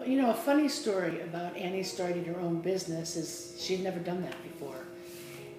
Well, you know, a funny story about Annie starting her own business is she'd never done that before.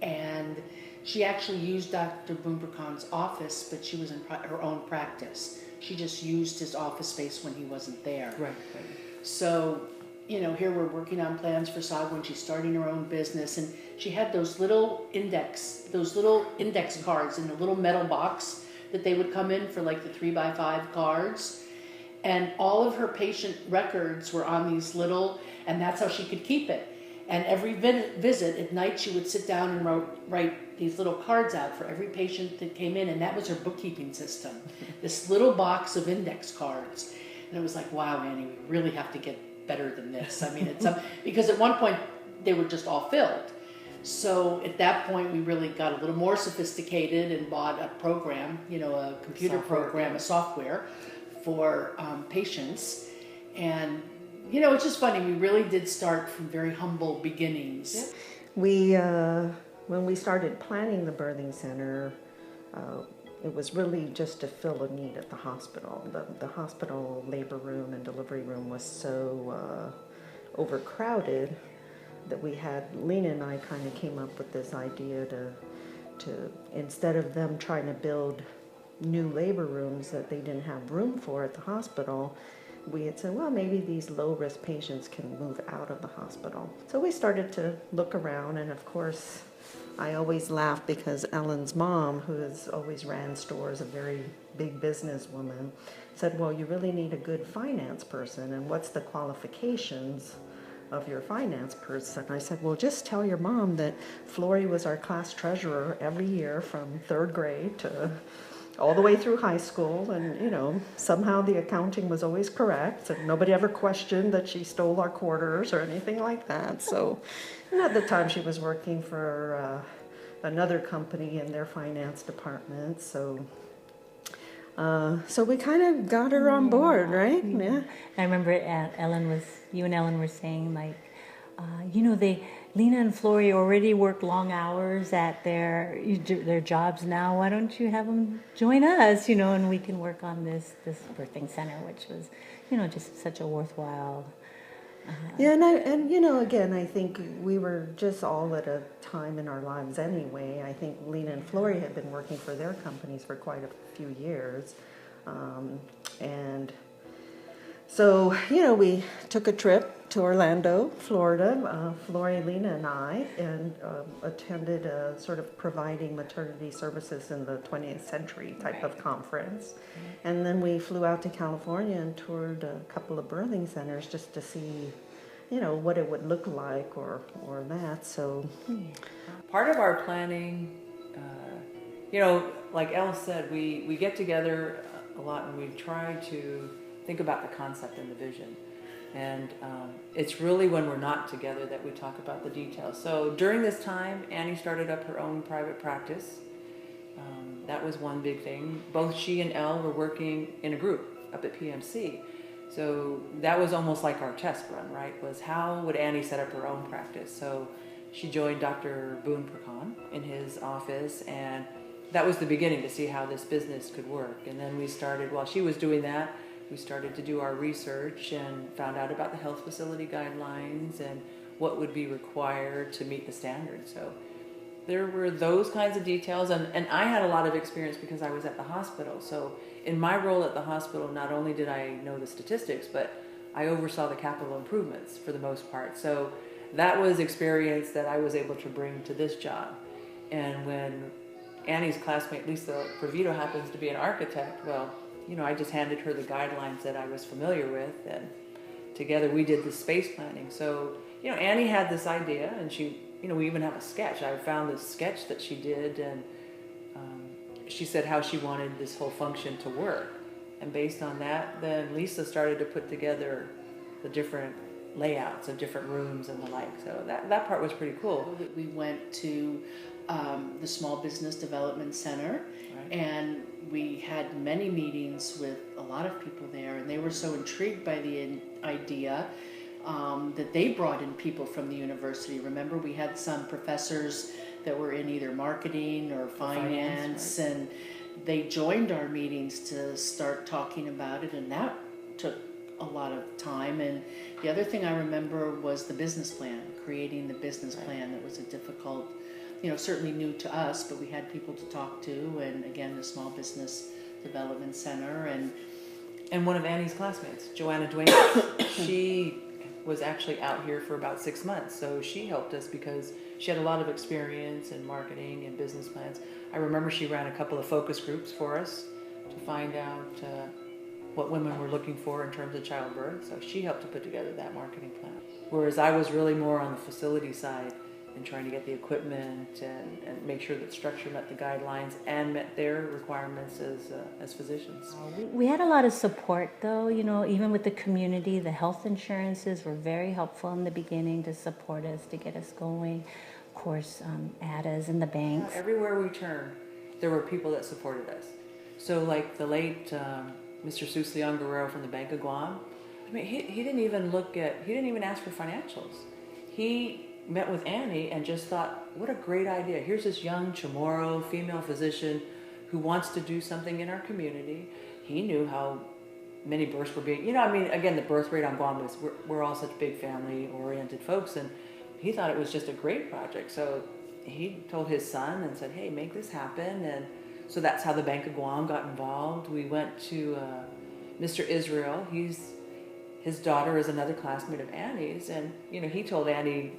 And she actually used Dr. Bumbercon's office, but she was in her own practice. She just used his office space when he wasn't there. Right. So, you know, here we're working on plans for Sagua, and she's starting her own business. And she had those little index cards in a little metal box that they would come in for, like the 3x5 cards. And all of her patient records were on these little, and that's how she could keep it. And every visit at night, she would sit down and write these little cards out for every patient that came in, and that was her bookkeeping system. This little box of index cards. And it was like, wow, Annie, we really have to get better than this. I mean, because at one point they were just all filled. So at that point, we really got a little more sophisticated and bought a program, you know, a computer program, a software for patients. And you know, it's just funny, we really did start from very humble beginnings. Yep. When we started planning the birthing center, it was really just to fill a need at the hospital. The hospital labor room and delivery room was so overcrowded that Lena and I kind of came up with this idea to instead of them trying to build new labor rooms that they didn't have room for at the hospital, we had said, well, maybe these low-risk patients can move out of the hospital. So we started to look around, and of course, I always laugh because Ellen's mom, who has always ran stores, a very big businesswoman, said, well, you really need a good finance person, and what's the qualifications of your finance person? I said, well, just tell your mom that Flory was our class treasurer every year from 3rd grade to all the way through high school, and you know, somehow the accounting was always correct, and nobody ever questioned that she stole our quarters or anything like that. So, and at the time she was working for another company in their finance department. So we kind of got her on board, right? Yeah. I remember you and Ellen were saying, like, you know, Lena and Flory already work long hours at their jobs now. Why don't you have them join us, you know, and we can work on this birthing center, which was, you know, just such a worthwhile. Yeah, and you know, again, I think we were just all at a time in our lives anyway. I think Lena and Flory had been working for their companies for quite a few years, and so, you know, we took a trip to Orlando, Florida, Flory, Lena, and I, and attended a sort of providing maternity services in the 20th century type of conference. And then we flew out to California and toured a couple of birthing centers just to see, you know, what it would look like or that. So part of our planning, you know, like Elle said, we get together a lot and we try to think about the concept and the vision. And it's really when we're not together that we talk about the details. So during this time, Annie started up her own private practice. That was one big thing. Both she and Elle were working in a group up at PMC. So that was almost like our test run, right? Was how would Annie set up her own practice? So she joined Dr. Boone Percon in his office, and that was the beginning to see how this business could work. And then we started, while she was doing that, we started to do our research and found out about the health facility guidelines and what would be required to meet the standards. So there were those kinds of details, and I had a lot of experience because I was at the hospital. So in my role at the hospital, not only did I know the statistics, but I oversaw the capital improvements for the most part. So that was experience that I was able to bring to this job. And when Annie's classmate Lisa Provito happens to be an architect, well, you know, I just handed her the guidelines that I was familiar with, and together we did the space planning. So, you know, Annie had this idea, and she, you know, we even have a sketch. I found this sketch that she did, and she said how she wanted this whole function to work. And based on that, then Lisa started to put together the different layouts of different rooms and the like. So that part was pretty cool. We went to the Small Business Development Center, right, and we had many meetings with a lot of people there, and they were so intrigued by the idea that they brought in people from the university. Remember, we had some professors that were in either marketing or finance, right, and they joined our meetings to start talking about it, and that took a lot of time. And the other thing I remember was the business plan, creating the business plan. That was a difficult, certainly new to us, but we had people to talk to, and again, the Small Business Development Center. And one of Annie's classmates, Joanna Duane, she was actually out here for about 6 months, so she helped us because she had a lot of experience in marketing and business plans. I remember she ran a couple of focus groups for us to find out what women were looking for in terms of childbirth, so she helped to put together that marketing plan. Whereas I was really more on the facility side and trying to get the equipment and make sure that structure met the guidelines and met their requirements as physicians. We had a lot of support though, even with the community. The health insurances were very helpful in the beginning to support us, to get us going. Of course, ADAs and the banks. Everywhere we turned, there were people that supported us. So like the late Mr. Susleon Guerrero from the Bank of Guam, I mean, he didn't even ask for financials. He met with Annie and just thought, what a great idea. Here's this young Chamorro female physician who wants to do something in our community. He knew how many births were being, again, the birth rate on Guam was, we're all such big family-oriented folks, and he thought it was just a great project. So he told his son and said, hey, make this happen. And so that's how the Bank of Guam got involved. We went to Mr. Israel. His daughter is another classmate of Annie's, and he told Annie,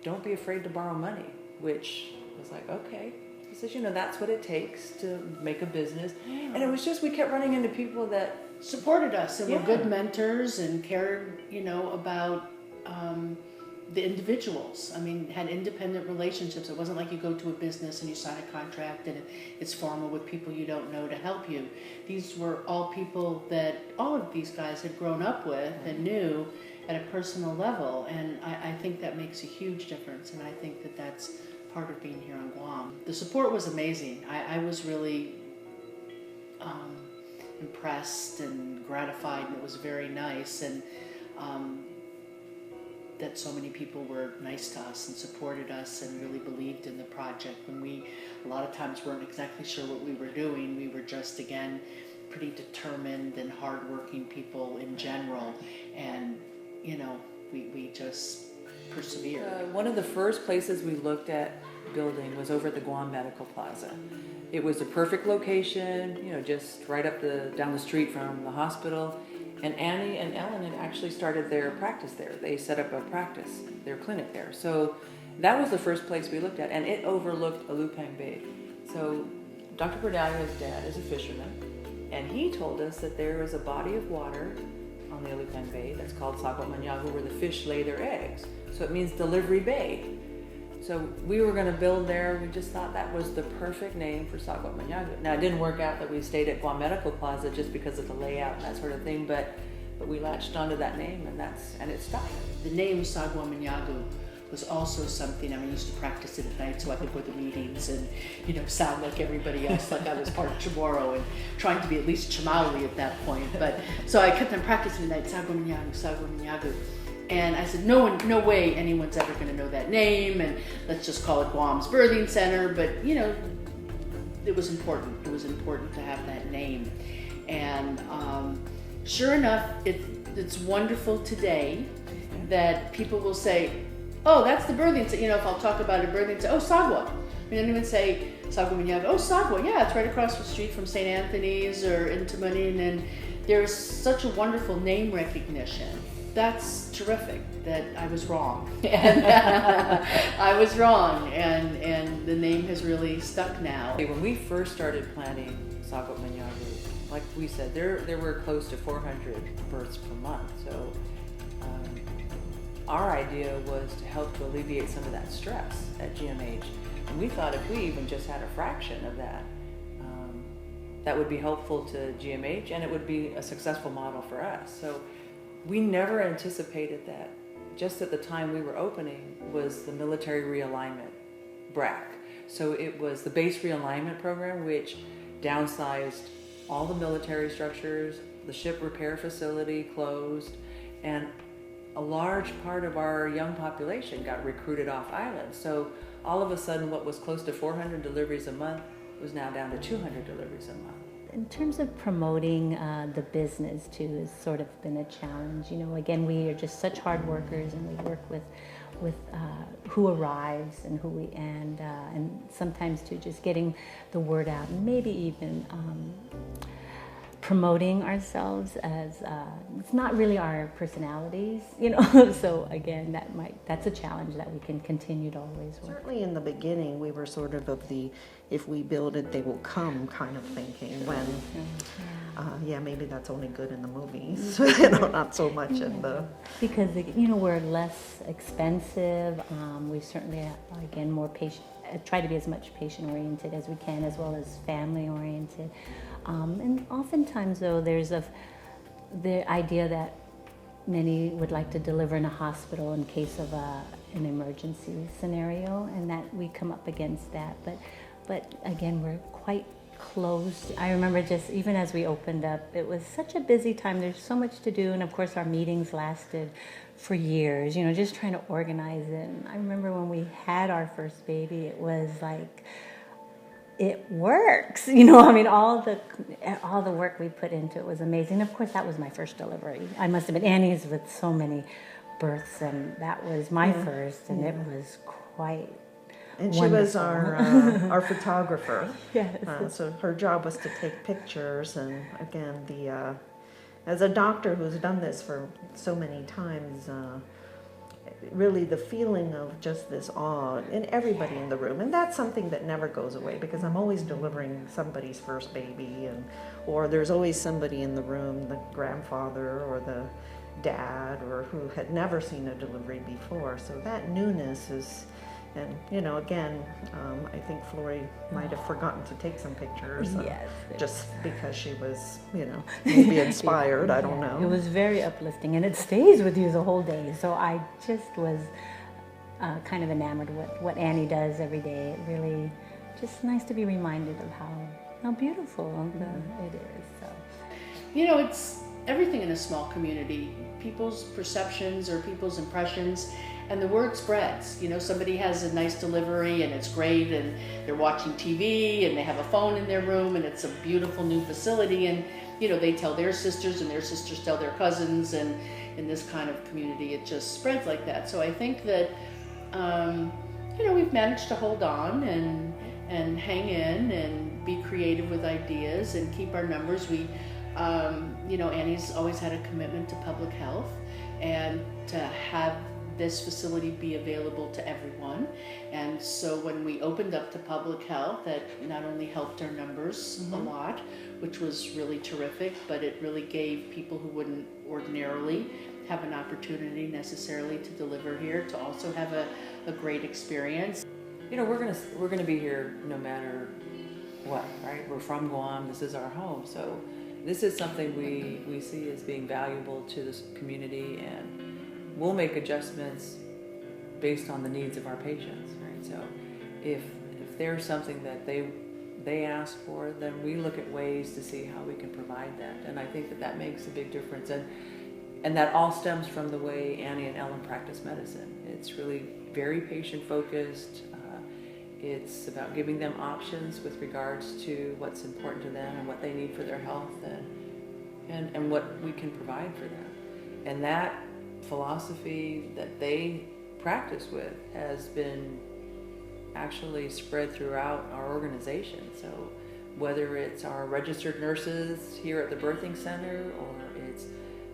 don't be afraid to borrow money, which was like, okay. He says, that's what it takes to make a business. Yeah. And it was just, we kept running into people that supported us and were good mentors and cared, about the individuals. I mean, had independent relationships. It wasn't like you go to a business and you sign a contract and it's formal with people you don't know to help you. These were all people that all of these guys had grown up with and knew at a personal level, and I think that makes a huge difference, and I think that that's part of being here on Guam. The support was amazing. I was really impressed and gratified, and it was very nice, and that so many people were nice to us and supported us and really believed in the project when we a lot of times weren't exactly sure what we were doing. We were just, again, pretty determined and hardworking people in general, and we just persevered. One of the first places we looked at building was over at the Guam Medical Plaza. It was a perfect location, just right down the street from the hospital. And Annie and Ellen had actually started their practice there. They set up their clinic there. So that was the first place we looked at, and it overlooked Alupang Bay. So Dr. Berdalia's dad is a fisherman, and he told us that there is a body of water on the Alupang Bay that's called Sagua Mañagu, where the fish lay their eggs. So it means delivery bay. So we were going to build there. We just thought that was the perfect name for Sagua Mañagu. Now, it didn't work out that we stayed at Guam Medical Plaza just because of the layout and that sort of thing, but we latched onto that name, and it stuck. The name Sagua Mañagu was also something, I used to practice it at night so I could go to meetings and, sound like everybody else, like I was part of Chamorro and trying to be at least Chamauli at that point. But so I kept on practicing at night, Sagua Mañagu, Sagua Mañagu. And I said, no way anyone's ever going to know that name, and let's just call it Guam's Birthing Center. But, it was important. It was important to have that name. And sure enough, it's wonderful today that people will say, oh, that's the birthing center. If I'll talk about a birthing center, oh, Sagua. I don't even say Sagua Mañagu. Oh, Sagua, yeah, it's right across the street from St. Anthony's or Intimanin, and there's such a wonderful name recognition. That's terrific that I was wrong. And I was wrong, and the name has really stuck now. When we first started planning Sagua Mañagu, like we said, there were close to 400 births per month. So our idea was to help to alleviate some of that stress at GMH. And we thought if we even just had a fraction of that, that would be helpful to GMH, and it would be a successful model for us. So we never anticipated that. Just at the time we were opening was the military realignment, BRAC. So it was the base realignment program, which downsized all the military structures, the ship repair facility closed, and a large part of our young population got recruited off island. So all of a sudden what was close to 400 deliveries a month was now down to 200 deliveries a month. in terms of promoting the business too has sort of been a challenge. You know, again, we are just such hard workers, and we work with who arrives and and sometimes too just getting the word out, and maybe even promoting ourselves as it's not really our personalities, you know. So again, that's a challenge that we can continue to always work. Certainly in the beginning, we were sort of the if we build it, they will come kind of thinking. When maybe that's only good in the movies, you know, not so much in the, because you know we're less expensive. We certainly again more patient. Try to be as much patient oriented as we can, as well as family oriented. And oftentimes, though, there's the idea that many would like to deliver in a hospital in case of an emergency scenario, and that we come up against that. But again, we're quite close. I remember just even as we opened up, it was such a busy time. There's so much to do, and of course, our meetings lasted for years. You know, just trying to organize it. And I remember when we had our first baby, it was like, it works, you know. I mean, all the work we put into it was amazing. Of course, that was my first delivery. I must have been Annie's with so many births, and that was my first, and it was quite. And she wonderful. was our photographer. Yes. So her job was to take pictures, and again, as a doctor who's done this for so many times. Really the feeling of just this awe in everybody in the room, and that's something that never goes away, because I'm always delivering somebody's first baby, or there's always somebody in the room, the grandfather or the dad, or who had never seen a delivery before. So that newness is, and you know, again, I think Flory might have forgotten to take some pictures, Yes. just because she was, you know, maybe inspired. I don't know. It was very uplifting, and it stays with you the whole day. So I just was kind of enamored with what Annie does every day. It really just nice to be reminded of how beautiful it is. So, You know, it's everything in a small community. People's perceptions or people's impressions, and the word spreads. You know, somebody has a nice delivery and it's great, and they're watching TV and they have a phone in their room and it's a beautiful new facility, and you know, they tell their sisters and their sisters tell their cousins, and in this kind of community it just spreads like that. So I think that you know, we've managed to hold on and hang in and be creative with ideas and keep our numbers. We you know, Annie's always had a commitment to public health, and to have this facility be available to everyone. And so when we opened up to public health, that not only helped our numbers a lot, which was really terrific, but it really gave people who wouldn't ordinarily have an opportunity necessarily to deliver here to also have a great experience. You know, we're gonna be here no matter what, right? We're from Guam. This is our home, so this is something we see as being valuable to this community, and we'll make adjustments based on the needs of our patients, right? So if there's something that they ask for, then we look at ways to see how we can provide that. And I think that makes a big difference. And that all stems from the way Annie and Ellen practice medicine. It's really very patient focused. It's about giving them options with regards to what's important to them and what they need for their health, and what we can provide for them. And that philosophy that they practice with has been actually spread throughout our organization. So whether it's our registered nurses here at the birthing center, or it's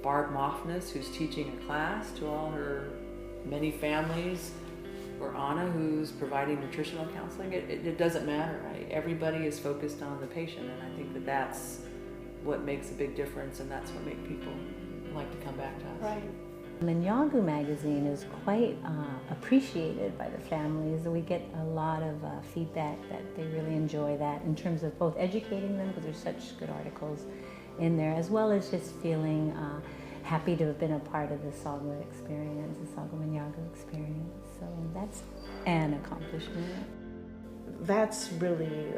Barb Moffness, who's teaching a class to all her many families, or Anna, who's providing nutritional counseling, it doesn't matter, right? Everybody is focused on the patient, and I think that's what makes a big difference, and that's what makes people like to come back to us. Right. Mañagu magazine is quite appreciated by the families. We get a lot of feedback that they really enjoy that, in terms of both educating them, because there's such good articles in there, as well as just feeling happy to have been a part of the Sagua experience, the Sagua Mañagu experience. So that's an accomplishment. That's really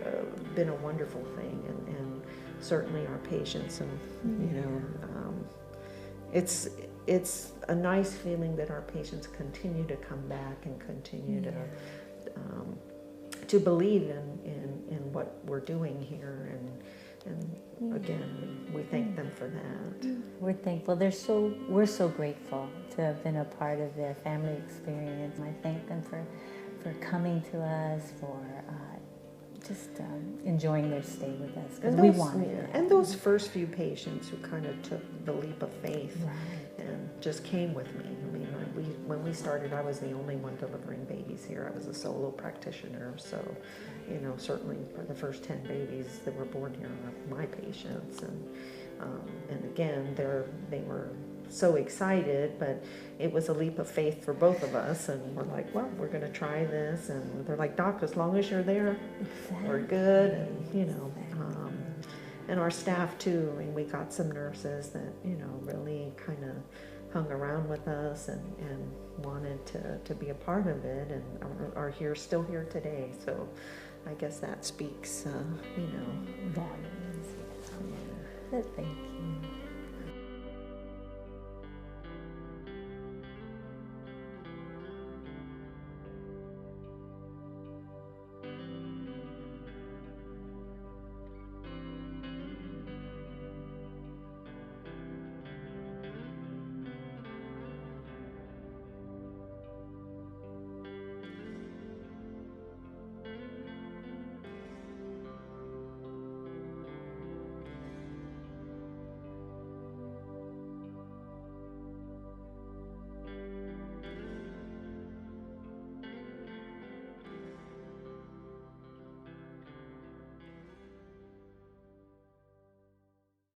been a wonderful thing, and certainly our patients, and you know, it's a nice feeling that our patients continue to come back and continue to believe in what we're doing here, and And again, we thank them for that. We're thankful. We're so grateful to have been a part of their family experience. I thank them for coming to us, for just enjoying their stay with us, because we wanted it. And those first few patients who kind of took the leap of faith, Right. and just came with me. I mean, when we started, I was the only one delivering babies here. I was a solo practitioner, so certainly for the first 10 babies that were born here are my patients, and again, they were so excited, but it was a leap of faith for both of us, and we're like, well, we're going to try this, and they're like, Doc, as long as you're there, we're good, and and our staff too. I mean, we got some nurses that really kind of hung around with us and wanted to be a part of it, and are still here today. So I guess that speaks, Volumes. But thank you.